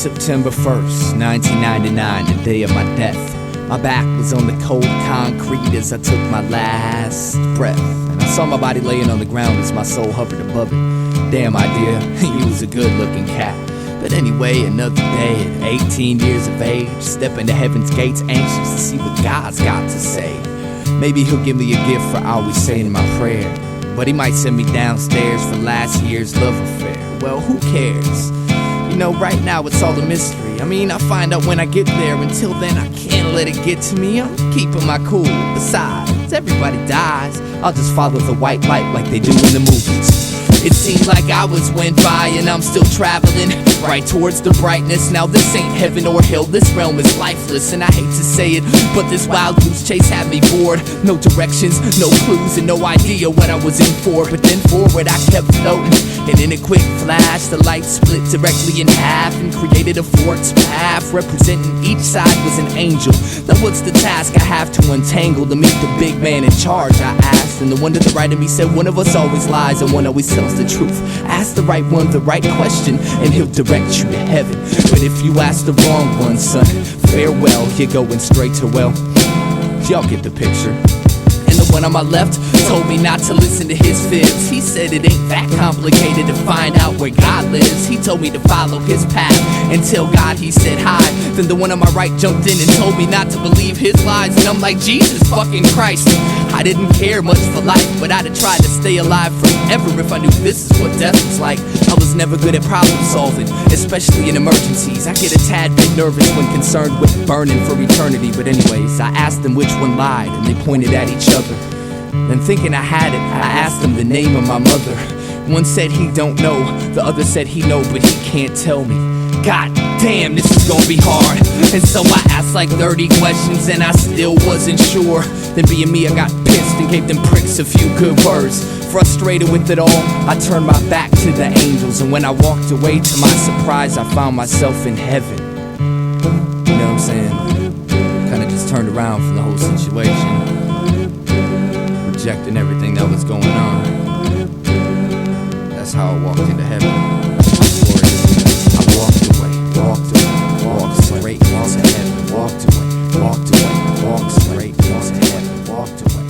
September 1st, 1999, the day of my death. My back was on the cold concrete as I took my last breath, and I saw my body laying on the ground as my soul hovered above it. Damn Eyedea, he was a good-looking cat. But anyway, another day at 18 years of age, stepping to heaven's gates, anxious to see what God's got to say. Maybe he'll give me a gift for always saying my prayer, but he might send me downstairs for last year's love affair. Well, who cares? You know, right now it's all a mystery. I mean, I find out when I get there. Until then, I can't let it get to me. I'm keeping my cool. Besides, everybody dies. I'll just follow the white light like they do in the movies. It seems like hours went by and I'm still traveling right towards the brightness. Now this ain't heaven or hell, this realm is lifeless. And I hate to say it, but this wild goose chase had me bored. No directions, no clues, and no idea what I was in for. But then forward I kept floating, and in a quick flash the light split directly in half and created a forked path. Representing each side was an angel. Now what's the task I have to untangle to meet the big man in charge, I asked. And the one to the right of me said, one of us always lies and one always tells the truth. Ask the right one the right question and he'll direct you to heaven. But if you ask the wrong one, son, farewell, you're going straight to well. Y'all get the picture. And the one on my left told me not to listen to his fibs. He said it ain't that complicated to find out where God lives. He told me to follow his path and tell God he said hi. Then the one on my right jumped in and told me not to believe his lies. And I'm like, Jesus fucking Christ, I didn't care much for life, but I'd have tried to stay alive forever if I knew this is what death was like. I was never good at problem solving, especially in emergencies. I get a tad bit nervous when concerned with burning for eternity. But anyways, I asked them which one lied and they pointed at each other. Then thinking I had it, I asked them the name of my mother. One said he don't know, the other said he know but he can't tell me. God damn, this is gonna be hard. And so I asked like 30 questions and I still wasn't sure. Then being me, I got pissed and gave them pricks a few good words. Frustrated with it all, I turned my back to the angels. And when I walked away, to my surprise, I found myself in heaven. You know what I'm saying? Kinda just turned around from the whole situation, rejecting everything that was going on. That's how I walked into heaven. I walked away, walked straight into heaven. Walked away, walked straight into heaven. Walked away.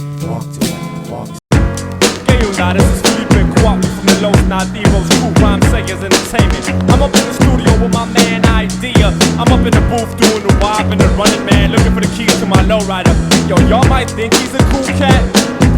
Hey, you know, this is Felipe Kwame from the Los Nativos Crew Rhyme Sayers Entertainment. I'm up in the studio with my man Eyedea. I'm up in the booth doing the wop and the running man, looking for the keys to my lowrider. Yo, y'all might think he's a cool cat,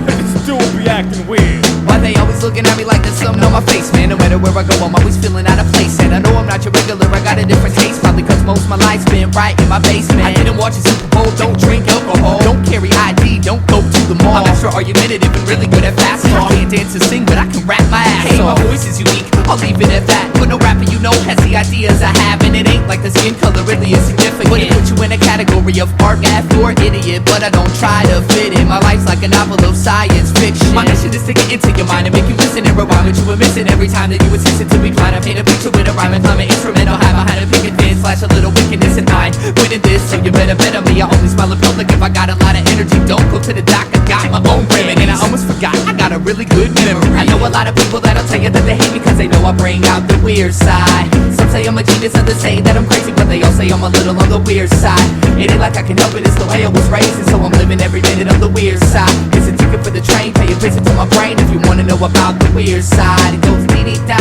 but this dude be acting weird. Why they always looking at me like there's something on my face, man? No matter where I go, I'm always feeling out of place. And I know I'm not your regular, I got a different taste. Probably cause most of my life's been right in my basement. I didn't watch a Super Bowl, don't drink alcohol, don't carry ID, don't go to the mall. I'm extra argumentative and really good at fast talk. I can't dance or sing, but I can rap my ass off. My voice is unique, I'll leave it at that. But no rapper you know has the ideas I have. And it ain't like the skin color really is significant. Wouldn't put you in a category of art, math, or idiot, but I don't try to fit in. My life's like a novel of science fiction. My mission is to get into your mind and make you listen and rewind what you were missing every time that you insisted to be blind. I paint a picture with a rhyme and climb an instrumental high behind a picket fence, slash a little wickedness in mind. Winning this, so you better bet on me. I only smile in public if I got a lot of energy. Don't go to the doc, I got my own remedy. And I almost forgot, I got a really good memory. I know a lot of people that'll tell you that they hate me cause they know I bring out the weird side. Some say I'm a genius, others say that I'm crazy, but they all say I'm a little on the weird side. It ain't like I can help it, it's the way I was raised, and so I'm living every minute on the weird side. It's a ticket for the train, pay a visit to my brain if you wanna know about the weird side. It goes dee-dee-da,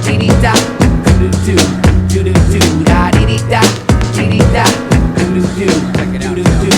dee-dee-da, doo-doo-doo, doo-doo-doo, da-dee-dee-da, dee-dee-da, doo-doo-doo, doo-doo-doo.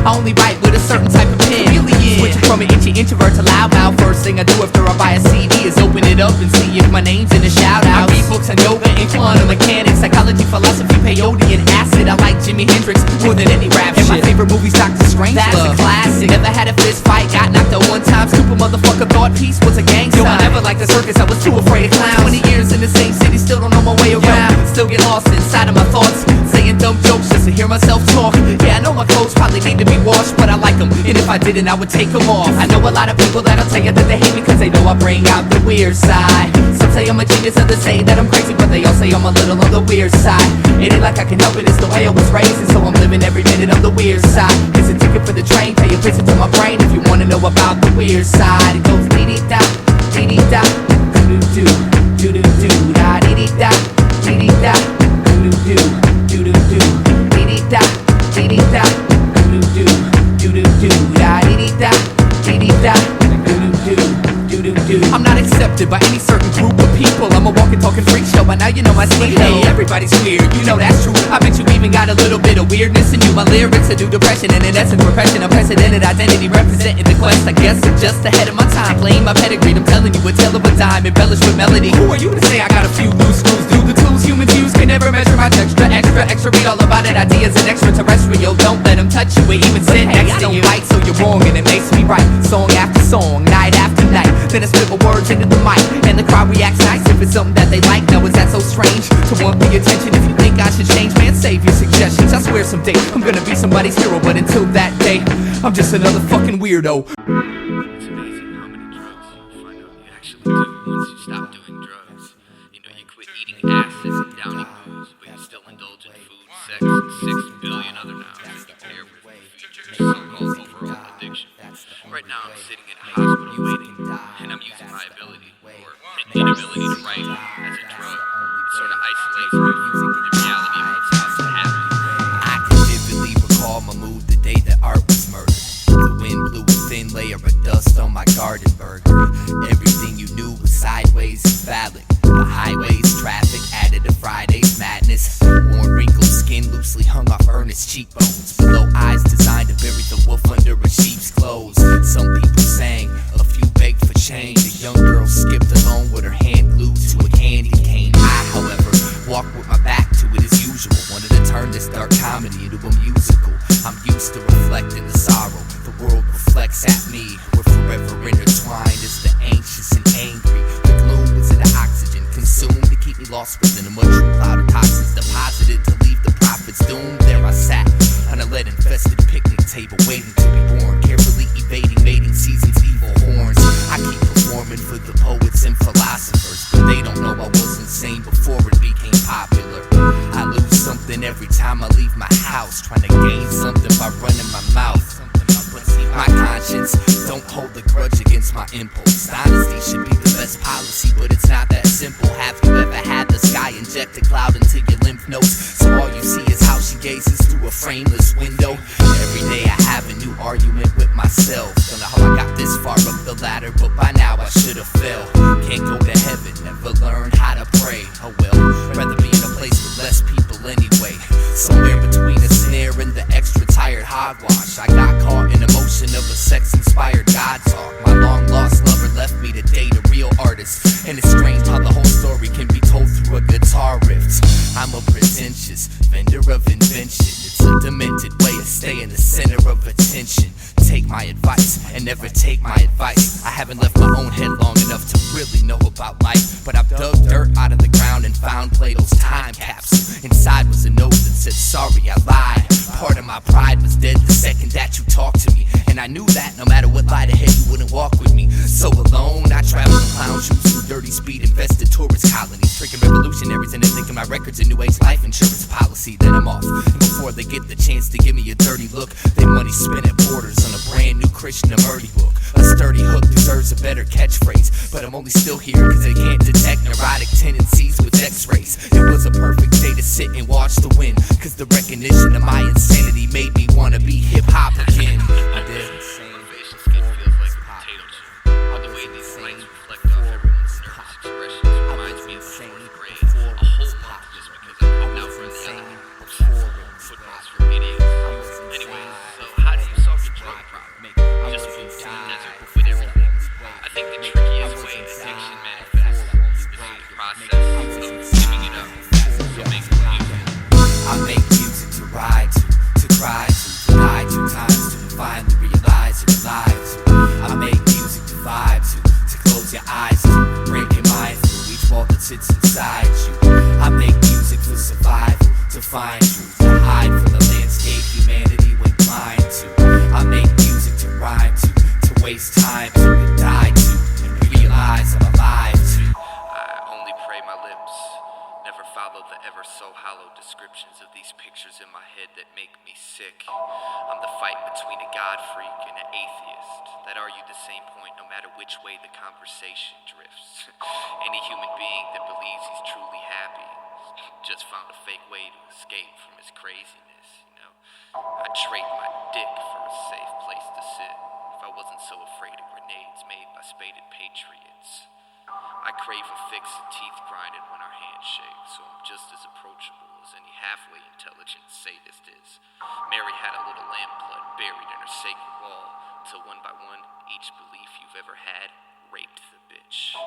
I only write with a certain type of pen. Switching from an itchy introvert to loudmouth. First thing I do after I buy a CD is open it up and see if my name's in a shout out. I read books on yoga and quantum mechanics, psychology, philosophy, peyote, and acid. I like Jimi Hendrix more than any rap shit. And my favorite movie's Dr. Strange. That's a classic. Never had a fist fight, got knocked out one time. Stupid motherfucker thought peace was a gang sign. Yo, I never liked the circus, I was too afraid of clowns. 20 years in the same city, still don't know my way around. Still get lost inside of my thoughts, saying dumb jokes just to hear myself talk. Yeah, I know my clothes probably need to be washed, but I like them, and if I didn't, I would take them off. I know a lot of people that'll tell you that they hate me cause they know I bring out the weird side. Some say I'm a genius, others say that I'm crazy, but they all say I'm a little on the weird side. It ain't like I can help it, it's the way I was raised, and so I'm living every minute on the weird side. It's a ticket for the train, pay a visit to my brain if you wanna know about the weird side. It goes dee-dee-da, dee-dee-da, doo-doo-doo, doo-doo-doo, da-dee-dee-da, dee-dee-da, doo-doo-doo. I'm not accepted by any certain group of people. I'm a walking, talking freak show, but now you know my sleep. Hey, everybody's weird, you know that's true. I bet you even got a little bit of weirdness in you. My lyrics are due depression, and in essence repression. Unprecedented identity representing the quest. I guess I'm just ahead of my time. Claim my pedigree, I'm telling you a tale of a dime, embellished with melody. Who are you to say I got a few loose screws? Do the tools humans use can never measure my texture. Extra, read all about it. Ideas and extraterrestrial. Don't let them touch you or even sit next to you. Right, so you're wrong, and it makes me right. Song after song, night after night. Then I spit my words into the mic, and the crowd reacts nice if it's something that they like. Now is that so strange to want the attention? If you think I should change, man, save your suggestions. I swear someday I'm gonna be somebody's hero, but until that day, I'm just another fucking weirdo. It's amazing how many drugs you find out you actually do once you stop doing drugs. You know, you quit eating acids and downing booze, but you still indulge in food, sex, and 6 billion other nouns that compare with features so-called overall addiction. Right now I'm sitting in a hospital waiting, and I'm using my ability, or inability to write as a drug. It sort of isolates me from the reality of what's about to happen. I can vividly recall my mood the day that art was murdered. The wind blew a thin layer of dust on my garden burger. Everything you knew was sideways and phallic. The highways, traffic added to Friday's madness. Worn, wrinkled skin loosely hung off earnest cheekbones. Below eyes designed to bury the wolf under a sheep's clothes. Some people sang, a few begged for change. A young girl skipped along with her hand glued to a candy cane. I, however, walked with my back to it as usual. Wanted to turn this dark comedy into a musical. I'm used to reflecting the sorrow. The world reflects at me. We're forever intertwined as the anxious and angry. The gloom is in the oxygen consumed to keep me lost within a mushroom cloud of toxins deposited to leave the prophets doomed. There I sat on a lead-infested picnic table waiting to be born, carefully evading mating season's evil horns. I keep performing for the poets and philosophers, but they don't know I was insane before it became popular. I lose something every time I leave my house, trying to gain something by running my mouth. My conscience don't hold a grudge against my impulse. Honesty should be the best policy, but it's not that simple. Have you ever had the sky inject a cloud into your lymph nodes, so all you see is how she gazes through a frameless window? Every day I have a new argument with myself. Don't know how I got this far up the ladder, but by now I should have fell. Can't go to heaven, never learned how to pray. Oh well, rather be in a place with less people anyway. Somewhere between a snare and the extra tired hogwash, I got caught in emotion of a sex-inspired God talk. My long-lost lover left me to date a real artist, and it's strange how the whole story can be told through a guitar riff. I'm a pretentious vendor of invention. It's a demented way of staying the center of attention. Take my advice and never take my advice. I haven't left my own head long enough to really know about life, but I've dug dirt out of the ground and found Plato's time capsule. Inside was a note that said, sorry, I lied. Part of my pride was dead the second that you talked to me, and I knew that no matter what lied ahead you wouldn't walk with me. So alone I travel in clown shoes through dirty speed infested tourist colonies, tricking revolutionaries into thinking my record's a new age life insurance policy. Then I'm off, and before they get the chance to give me a dirty look, they money spent at Borders on a brand new Krishnamurti book. A sturdy hook deserves a better catchphrase, but I'm only still here cause they can't detect neurotic tendencies with x-rays. It was a perfect day to sit and watch the wind, cause the recognition of my insanity made me wanna be hip-hop again. I did. My facial skin feels like a potato chip. All the way these lights reflect off everyone's nervous expressions reminds me of the 4th grade. A whole month just because I couldn't outrun the other footballs for idiots. Anyways, so how do you solve your drug problem? Just move to the desert with everything. I think the trickiest way addiction manifests is through the process of giving it up. So make music. I make music to ride to cry to die 2 times to finally realize you're alive to. I make music to vibe to close your eyes to, break your mind through each wall that sits inside you. I make music for survival, to find truth, to hide from the landscape humanity went blind to. I make music to rhyme to waste time to die to, and realize I'm alive to. I only pray my lips never follow the ever so hollow descriptions of these pictures in my head that make me sick. I'm the fight between a God freak and an atheist that argue the same point no matter which way the conversation drifts. Any human being that believes he's truly happy just found a fake way to escape from his craziness, you know. I trade my dick for a safe place to sit. If I wasn't so afraid of grenades made by spaded patriots. I crave a fix and teeth grinded when our hands shake, so I'm just as approachable as any halfway intelligent sadist is. Mary had a little lamb blood buried in her sacred wall, till one by one, each belief you've ever had raped the bitch.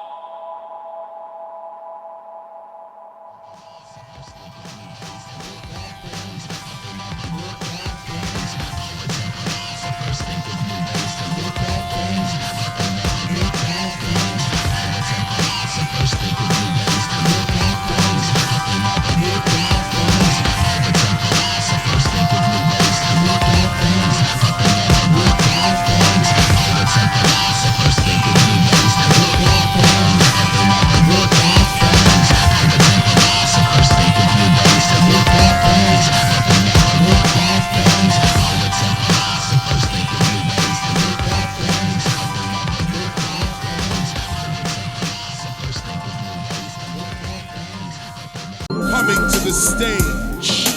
Coming to the stage,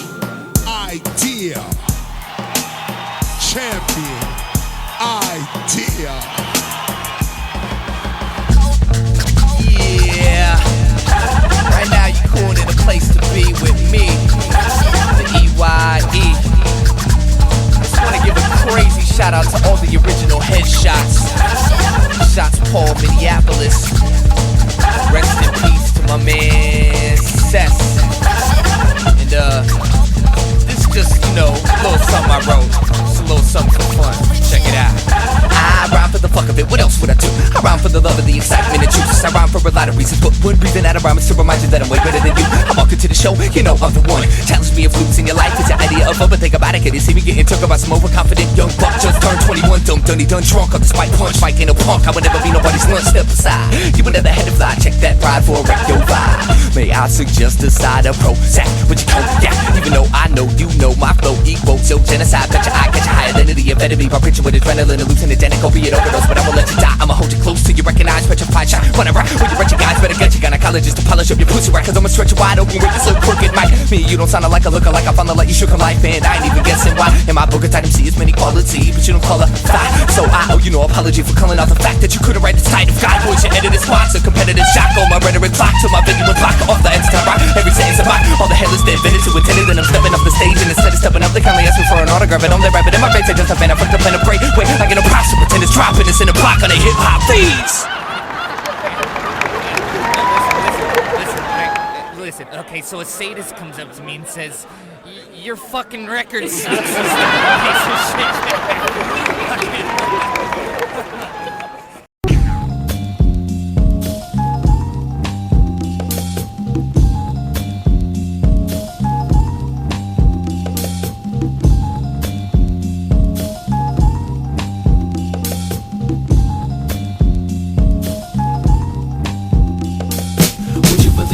Eyedea, champion, Eyedea. Yeah. Right now you cool in a place to be with me, the E.Y.E. Just wanna give a crazy shout out to all the original headshots. Shots Paul, Minneapolis. Rest in peace to my man Cess. And this just, you know, a little something I wrote. Just a little something for fun. Check it out. I rhyme for the fuck of it, what else would I do? I rhyme for the love of the excitement and juice. I rhyme for a lot of reasons, but one reason that I rhyme is to remind you that I'm way better than you. I walk into the show, you know I'm the one. Challenge me if losing your life is your idea of fun, but think about it, can you see me getting took about some overconfident young buck? Just turned 21, dumb, dunny, done drunk off the spike punch. Mike ain't a punk, I would never be nobody's lunch, step aside. You would never had to fly, check that pride for a wreck your vibe. May I suggest a side of Prozac, would you come? Yeah, even though I know you know my flow equals your genocide. Bet your eye catch a higher than the amphetamine, my picture with adrenaline, hallucinogenic, opiate overdose, but I won't let you die. I'ma hold you close till you recognize, petrified shot. When I rap with you, wretched guys, better get your gynecologist to polish up your pussy right, cause I'ma stretch you wide open with this little crooked mic. Me, you don't sound like a looker, like I finally let you shook a life, and I ain't even guessing why. In my book, it's item C, it's many quality, but you don't call a thigh. So I owe you no apology for calling out the fact that you couldn't write this title. God, boys, your edited spots, a competitive shock on my rhetoric clock, till my video and block off the Insta rock. Every sentence of mine, all the hell is dead, vetted to intended, then I'm stepping up the stage, and instead of stepping up, they kindly ask me for an autograph, and I'm there rapping in my face, I just have been, I fucked up in a break. Wait, I get a props to pretend it's dropping, it's in a block on a hip-hop feeds. Listen, okay, so a sadist comes up to me and says, your fucking record sucks. Piece of shit.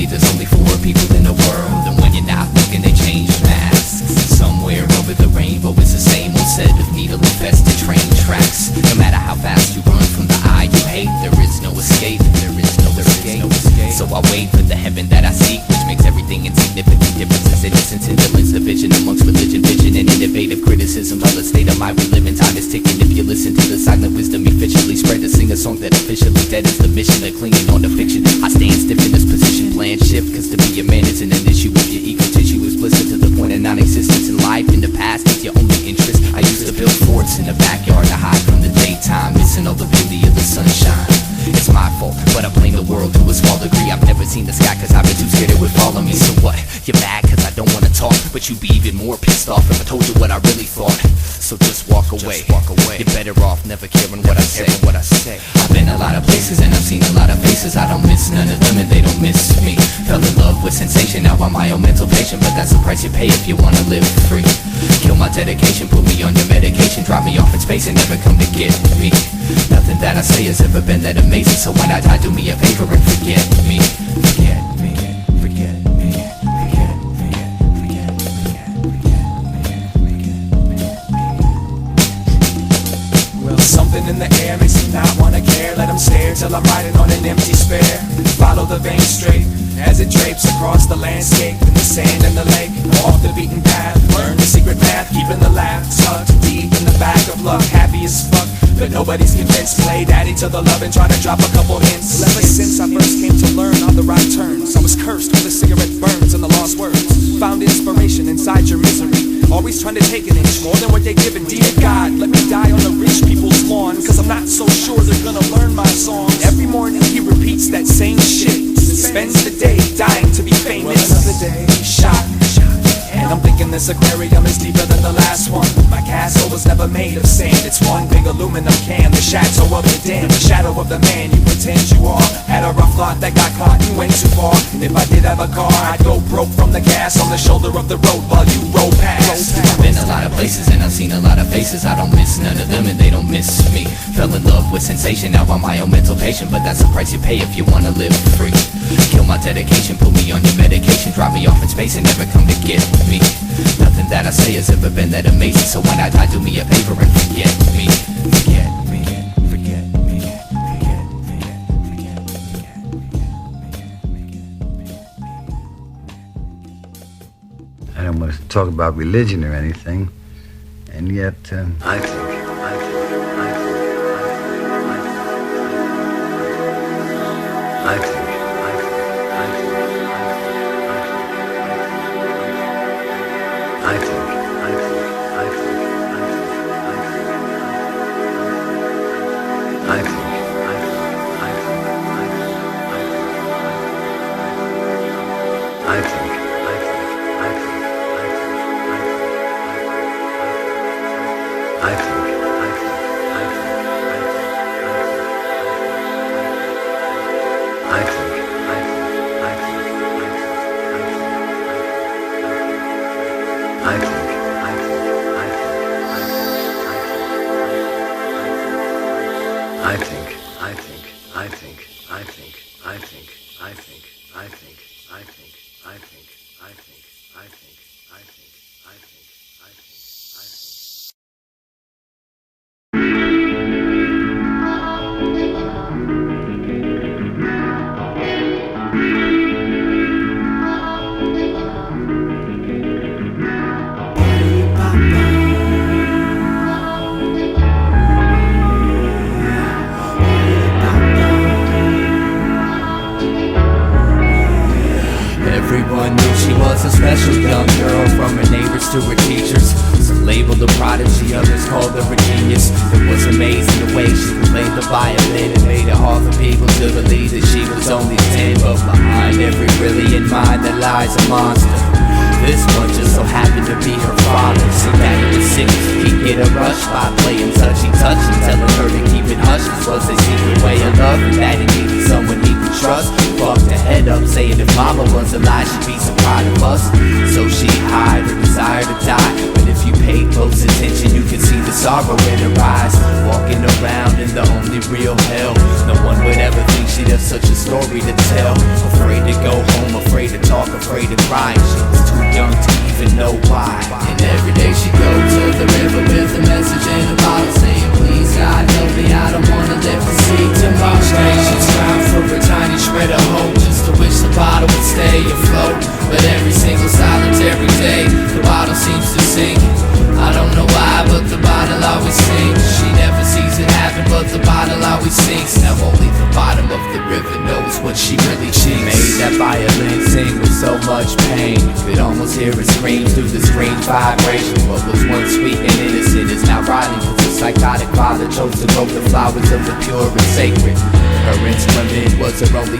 There's only 4 people in the world, and when you're not looking, they change masks. Somewhere over the rainbow is the same old set of needle-infested train tracks. No matter how fast you run from the eye you hate, there is no escape. There is no escape. So I wait for the heaven that I seek, which makes everything insignificant. Differences, innocence, indolence, division amongst religion, vision, and innovative criticism. All the state of mind we live in, time is ticking. If you listen to the silent wisdom efficiently spread, to sing a song that officially dead is the mission of clinging on to fiction. I stand stiff in this position, plan shift, cause to be a man isn't an issue if your ego tissue is blistered to the point of non-existence. In life, in the past, it's your only interest. I used to build forts in the backyard to hide from the daytime, missing all the beauty of the sunshine. It's my fault, but I blame the world to a small degree. I've never seen the sky cause I've been too scared it would fall on me. So what? You're mad cause I don't wanna talk, but you'd be even more pissed off if I told you what I really thought. So just walk away. You're better off never caring what I say. I've been a lot of places and I've seen a lot of faces. I don't miss none of them and they don't miss me. Fell in love with sensation, now I'm my own mental patient, but that's the price you pay if you wanna live free. Kill my dedication, put me on your medication, drop me off in space and never come to get me. Nothing that I say has ever been that amazing, so when I die, do me a favor and forget me. Forget me, forget me, forget me, forget me, forget me. Well, something in the air makes me not wanna care. Let them stare till I'm riding on an empty spare. Follow the vein straight as it drapes across the landscape, in the sand and the lake, off the beaten path. Learn the secret math, keeping the laugh tucked deep in the back of luck. Happy as fuck, but no nobody's convinced. Play daddy to the love and try to drop a couple hints. Ever since I first came to learn all the right turns, I was cursed with a cigarette burns and the lost words. Found inspiration inside your misery, always trying to take an inch more than what they're giving. Dear God, let me die on the rich people's lawn, cause I'm not so sure they're gonna learn my songs. Every morning he repeats that same shit, spends the day dying to be famous. Well, another day, shot. And I'm thinking this aquarium is deeper than the last one. My castle was never made of sand, it's one big aluminum can. The chateau of the dam, the shadow of the man you pretend you are. Had a rough lot that got caught and went too far. And if I did have a car, I'd go broke from the gas on the shoulder of the road while you roll past. I've been a lot of places and I've seen a lot of faces. I don't miss none of them and they don't miss me. Fell in love with sensation, now I'm my own mental patient. But that's the price you pay if you wanna live free. Kill my dedication, put me on your medication, drop me off in space and never come to get me. Nothing that I say has ever been that amazing, so when I die, do me a favor and forget me. Forget me, forget me, forget me, forget me. I don't want to talk about religion or anything, and yet I think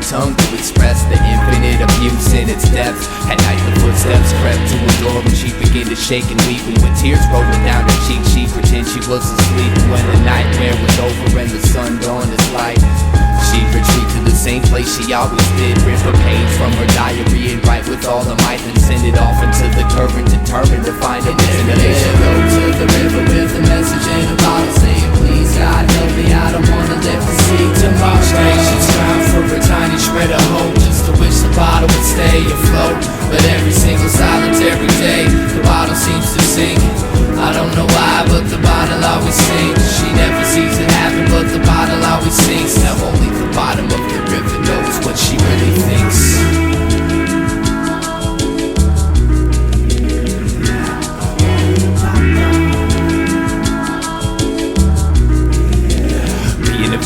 tongue to express the infinite abuse in its depths. At night the footsteps crept to a door and she began to shake and weep. And with tears rolling down her cheek, she pretended she was asleep. When the nightmare was over and the sun dawned its light, she'd retreat to the same place she always did. Rip a page from her diary and write with all her might, and send it off into the current, determined to find a destination. Go to the river with a message in a bottle saying, please God help me, I don't wanna live to see tomorrow. It's time for a tiny shred of hope, just to wish the bottle would stay afloat. But every single solitary day, the bottle seems to sink. I don't know why, but the bottle always sinks. She never sees it happen, but the bottle always sinks. Now only the bottom of the river knows what she really thinks.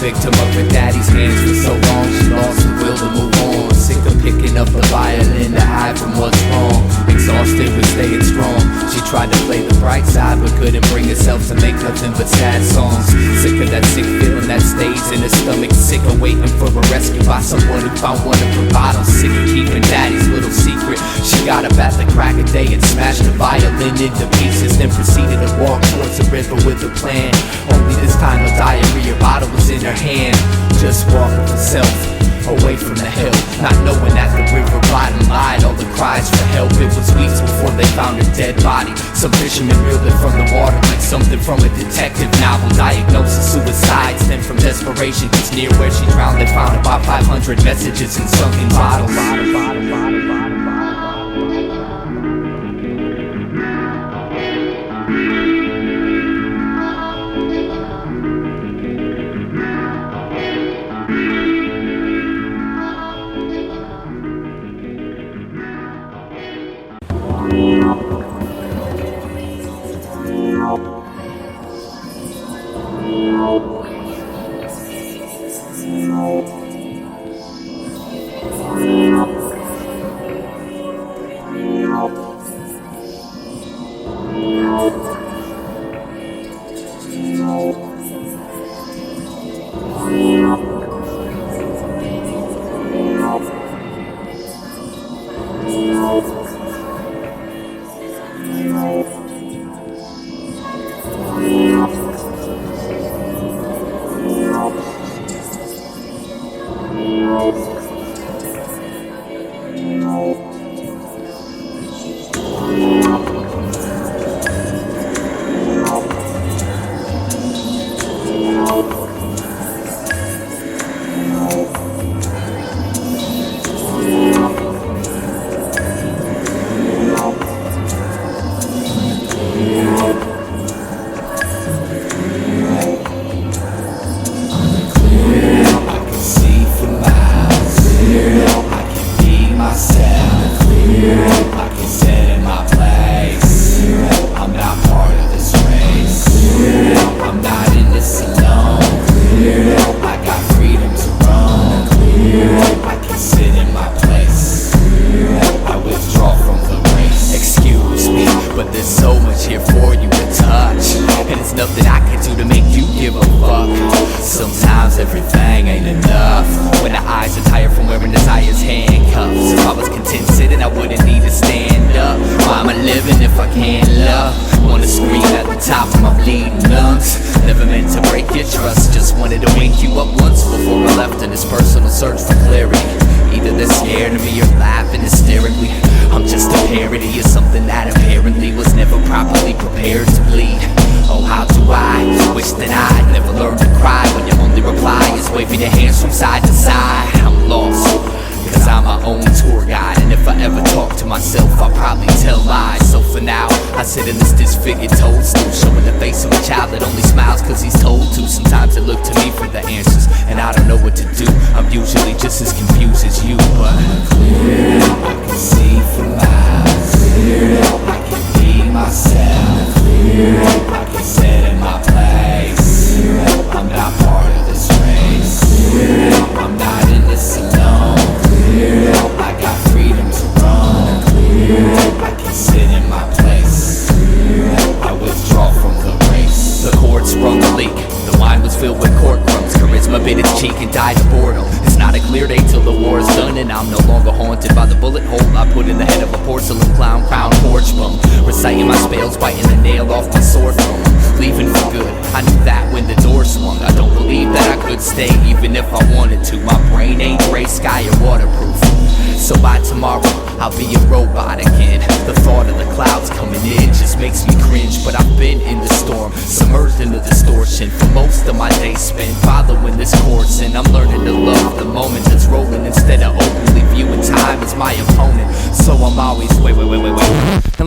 victim of her daddy's hands for so long, she lost the will to move on. Sick of picking up the violin to hide from what's wrong. Exhausted with staying strong, she tried to play the bright side but couldn't bring herself to make nothing but sad songs. Sick of that sick feeling that stays in her stomach. Sick of waiting for a rescue by someone who found one of her bottles. Sick of keeping daddy's little secret. She got up at the crack of day and smashed the violin into pieces, then proceeded to walk towards the river with a plan. Only this time a diarrhea bottle was in her hand. Just walk with herself away from the hill, not knowing that the river bottom lied all the cries for help. It was weeks before they found her dead body. Some fishermen reeled it from the water like something from a detective novel. Diagnosis suicide stemmed from desperation, cause near where she drowned they found about 500 messages in sunken bottles.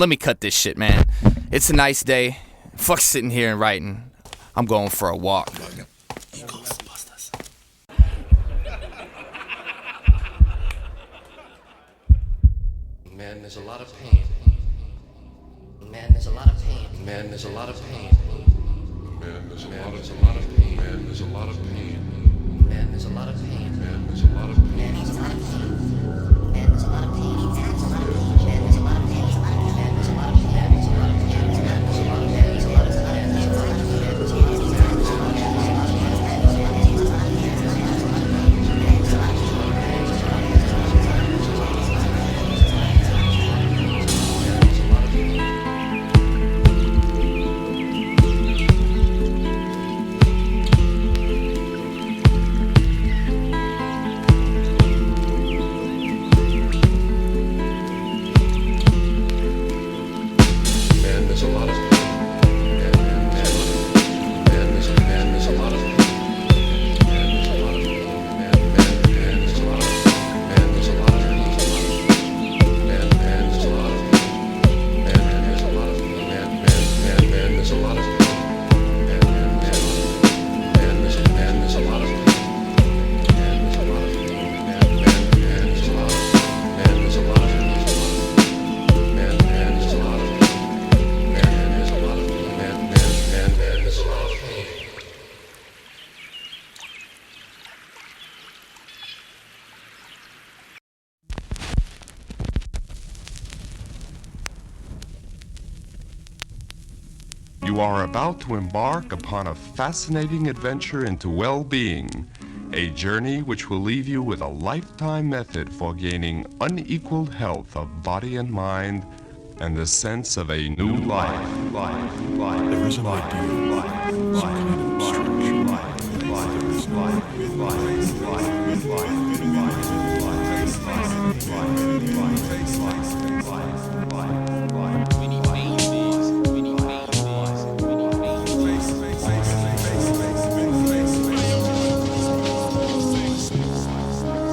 Let me cut this shit, man. It's a nice day. Fuck sitting here and writing. I'm going for a walk. Man, there's a lot of pain. Man, there's a lot of pain. Man, there's a lot of pain. Man, there's a lot of pain. Man, there's a lot of pain. there's a lot of pain. Man, there's a lot of pain. Man, there's a lot of pain. Man, there's a lot of pain. Man, there's a lot of pain. Man, there's a lot of pain. Man, there's a lot of pain. Man, there's a lot of pain. Man, there's a lot of pain. Man, there's a lot of pain. Man, there's a lot of pain. Man, there's a lot of pain. You are about to embark upon a fascinating adventure into well-being, a journey which will leave you with a lifetime method for gaining unequaled health of body and mind and the sense of a new life. There is an ideal, some kind of structure. There is life.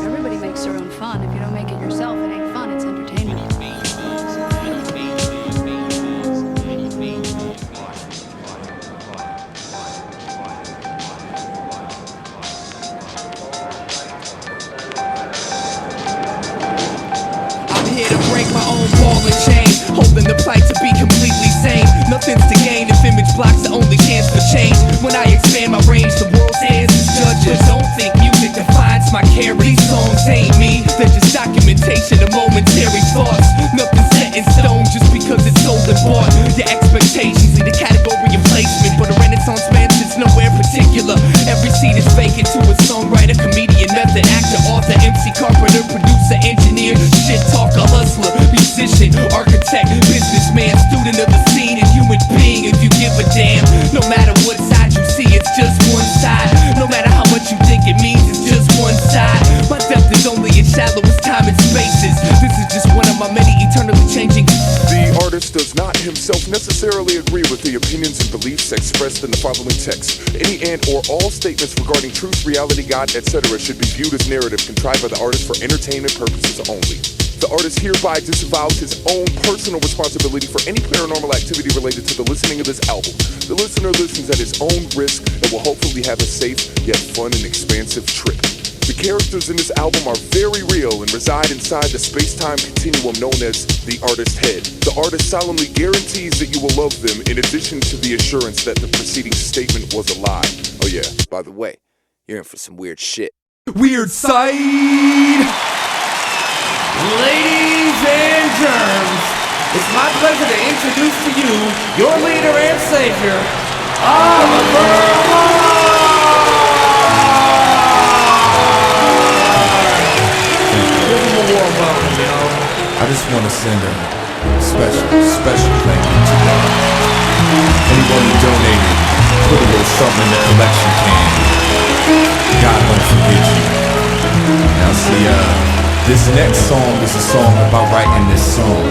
Everybody makes their own fun. If you don't make it yourself, it ain't fun, it's entertainment. Holding the plight to be completely sane. Nothing's to gain if image blocks the only chance for change. When I expand my range, the world stands as judges. Don't think music defines my character. These songs ain't me, they're just documentation of momentary thoughts. Nothing set in stone just because it's sold and bought. Your expectations lead the category of placement, but a renaissance man sits nowhere particular. Every seat is vacant to a songwriter, comedian, method actor, author, MC, carpenter, producer, engineer, shit talker, hustler, musician, architect, businessman, student of the scene, and human being. If you give a damn, no matter what side you see, it's just one side. No matter how much you think it means, it's just one side. My depth is only as shallow as time and spaces. This is just one of my many eternally changing. The artist does not himself necessarily agree with the opinions and beliefs expressed in the following text. Any and or all statements regarding truth, reality, God, etc. should be viewed as narrative contrived by the artist for entertainment purposes only. The artist hereby disavows his own personal responsibility for any paranormal activity related to the listening of this album. The listener listens at his own risk and will hopefully have a safe yet fun and expansive trip. The characters in this album are very real and reside inside the space-time continuum known as the artist's head. The artist solemnly guarantees that you will love them in addition to the assurance that the preceding statement was a lie. Oh yeah, by the way, you're in for some weird shit. Weird side! Ladies and germs, it's my pleasure to introduce to you your leader and savior, Oliver. Give him a warm welcome, y'all. I just want to send a special thank you to anyone who donated, put a little something in the collection can. God won't forget you. Now see, this next song is a song about writing this song.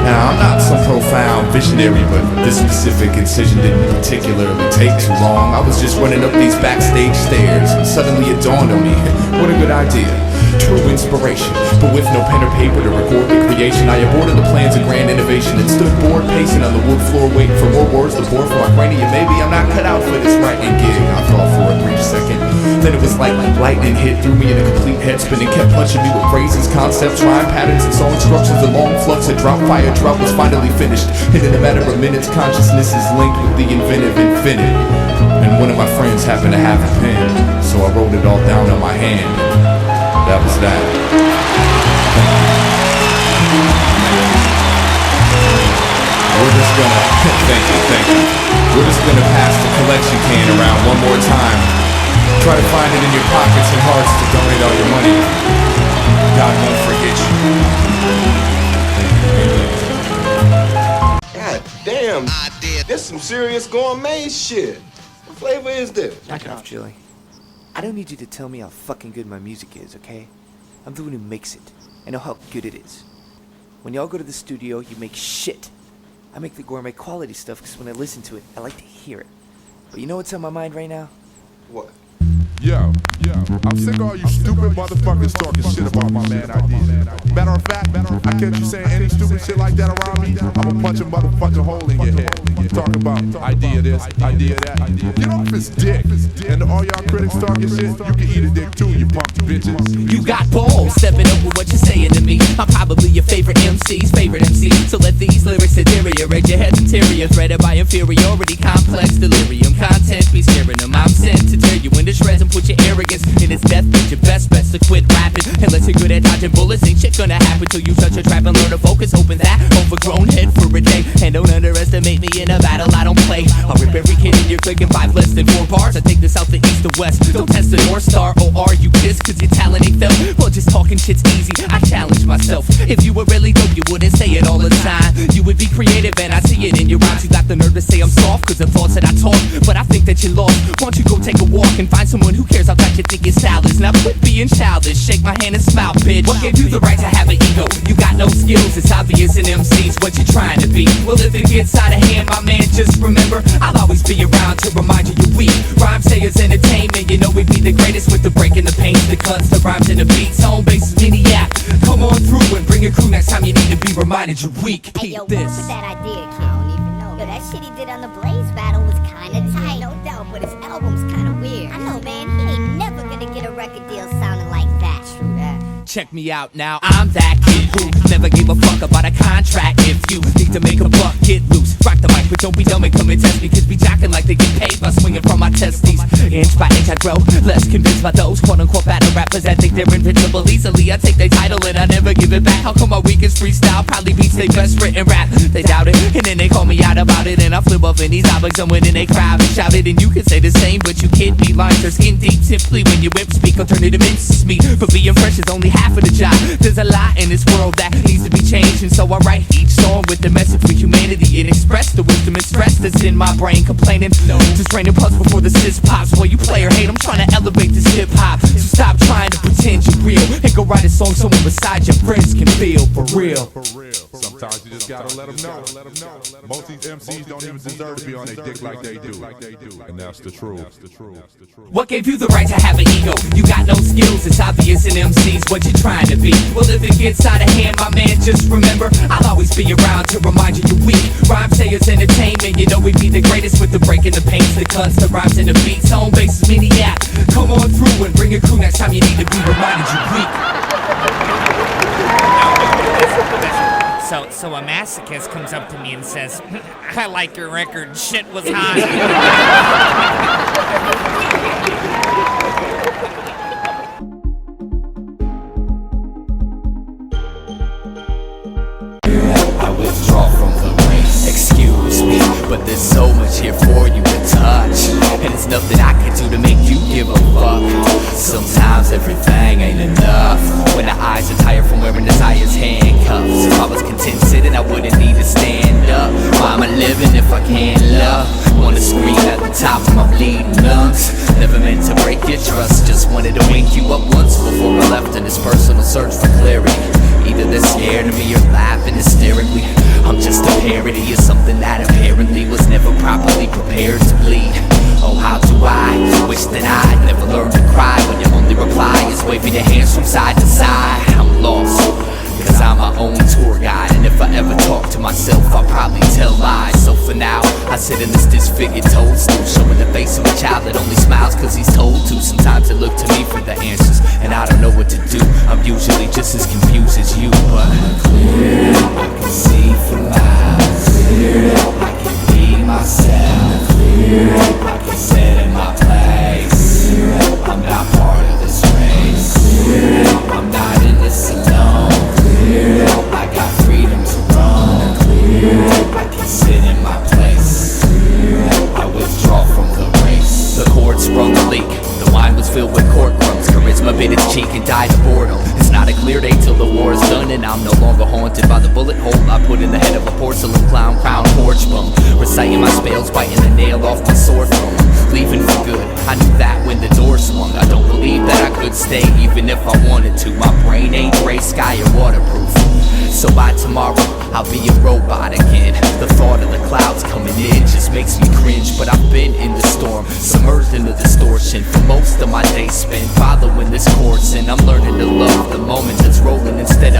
Now, I'm not some profound visionary, but this specific incision didn't particularly take too long. I was just running up these backstage stairs, and suddenly it dawned on me, what a good idea. True inspiration, but with no pen or paper to record the creation, I aborted the plans of grand innovation and stood bored pacing on the wood floor waiting for more words to pour from my cranium. Maybe I'm not cut out for this writing gig, I thought for a brief second. Then it was like lightning hit through me in a complete head spin and kept punching me with phrases, concepts, rhyme patterns, and song instructions. A long flux of drop fire drop was finally finished, and in a matter of minutes consciousness is linked with the inventive infinite. And One of my friends happened to have a pen, so I wrote it all down on my hand. That was that. We're just gonna, thank you. We're just gonna pass the collection can around one more time. Try to find it in your pockets and hearts to donate all your money. God won't forget you. God damn, this some serious gourmet shit. What flavor is this? Knock it off, Julie. I don't need you to tell me how fucking good my music is, okay? I'm the one who makes it. I know how good it is. When y'all go to the studio, you make shit. I make the gourmet quality stuff because when I listen to it, I like to hear it. But you know what's on my mind right now? What? Yo, I'm sick of all you stupid motherfuckers talking shit about my man Eyedea. Matter of fact, I catch you saying any stupid shit like that around me, I'ma punch a motherfucking hole in your head. Talking about Eyedea this, Eyedea that. Get off his dick. And to all y'all critics talking shit, you can eat a dick too, you punk bitches. You got balls, stepping up with what you're saying to me. I'm probably your favorite MC's favorite MC. So let these lyrics deteriorate your head's interior, threaded by inferiority, complex delirium. Content be scaring them. I'm sent to tear you into shreds and put your arrogance in its death. But your best to quit rapping. Unless you're good at dodging bullets, ain't shit gonna happen till you touch a trap and learn to focus. Open that overgrown head for a day. And don't underestimate me in a battle I don't play. I'll rip every kid in your clique in 5 less than 4 bars. I take this out the east to west. Don't test the North Star, or are you pissed cause your talent ain't felt? Well, just talking shit's easy, I challenge myself. If you were really dope, you wouldn't say it all the time. You would be creative and I see it in your rhymes. You got the nerve to say I'm soft cause the thoughts that I talk. But I think that you're lost. Why don't you go take a walk and find someone who cares how tight you think your style is. Now quit being childish, shake my hand and smile, bitch. What gave you the right to have an ego? You got no skills, it's obvious in MCs what you're trying to be. Well, if it gets out of hand, my man, just remember I'll always be around to remind you you're weak. Rhyme sayers entertainment, you know we'd be the greatest with the breaking the pains, the cuts, the rhymes and the beats. Home base is mini app. Come on through and bring a crew next time you need to be reminded you're weak. Hey, yo, this. what's with that idea, kid? I don't even know. Yo, that shit he did on the Blaze battle was kinda tight. No doubt, but his album's kinda weird. I know, man. He ain't never gonna get a record deal sounding like that. True that. Check me out now, I'm that kid who never gave a fuck about a contract. If you need to make a buck, get loose. Rock the mic, but don't be dumb and come and test me. Cause be jocking like they get paid by swinging from my testes. Inch by inch I grow, less convinced by those quote-unquote battle rappers that think they're invincible easily. I take their title and I never give it back. How come my weakest freestyle probably beats their best written rap? They doubt it, and then they call me out about it. And I flip up in these objects and win in they crowd and shout it. And you can say the same, but you can't be lines are skin deep. Simply when you whip speak, alternative minces me. But being fresh is only half of the job. There's a lot in this world that needs to be changed. And so I write each song with the message for humanity and express the wisdom and stress that's in my brain. Complaining, no, just raining pucks before the sis pops. While you play or hate, I'm trying to elevate this hip hop. So stop trying to pretend you're real and go write a song someone beside your friends can feel for real. Sometimes you just gotta let them know. Most of these MCs don't even deserve to be on their dick like they do. And that's the truth. What gave you the right to have an ego? You got no skills, it's obvious in MCs what you're trying to be. Well, if it gets out of hand, my man, just remember I'll always be around to remind you you're weak. Rhyme sayers entertainment, you know we'd be the greatest with the breaking the pains, the cuts, the rhymes and the beats. Home base is mini app. Come on through and bring a crew next time you need to be reminded you're weak. So a masochist comes up to me and says, I like your record, shit was hot. I withdraw from the race. Excuse me, but there's so much here for you to touch. And it's nothing I can do to make you give a fuck. Sometimes everything ain't enough. When the eyes are tired from wearing desire's handcuffs. If I was content sitting, I wouldn't need to stand up. Why am I living if I can't love? Wanna scream at the top of my bleeding lungs. Never meant to break your trust, just wanted to wake you up once before I left in this personal search for clarity. Either they're scared of me or laughing hysterically. I'm just a parody of something that apparently was never properly prepared to bleed. Oh, how do I wish that I'd never learned to cry when your only reply is waving your hands from side to side. I'm lost, cause I'm my own tour guide. And if I ever talk to myself, I'll probably tell lies. So for now, I sit in this disfigured toadstool, showing the face of a child that only smiles cause he's told to. Sometimes they look to me for the answers, and I don't know what to do. I'm usually just as confused as you, but clear, I can see for miles. Clear, I can be myself. Clear, I can set in my filled with courtrooms. Charisma bit its cheek and died of boredom. It's not a clear day till the war is done, and I'm no longer haunted by the bullet hole I put in the head of a porcelain clown crown porch bum. Reciting my spells, biting the nail off my sword thumb. Leaving for good, I knew that when the door swung. I don't believe that I could stay even if I wanted to. My brain ain't gray sky or waterproof. So by tomorrow, I'll be a robot again. The thought of the clouds coming in just makes me cringe. But I've been in the storm, submerged in the distortion. For most of my days spent following this course, and I'm learning to love the moment that's rolling instead of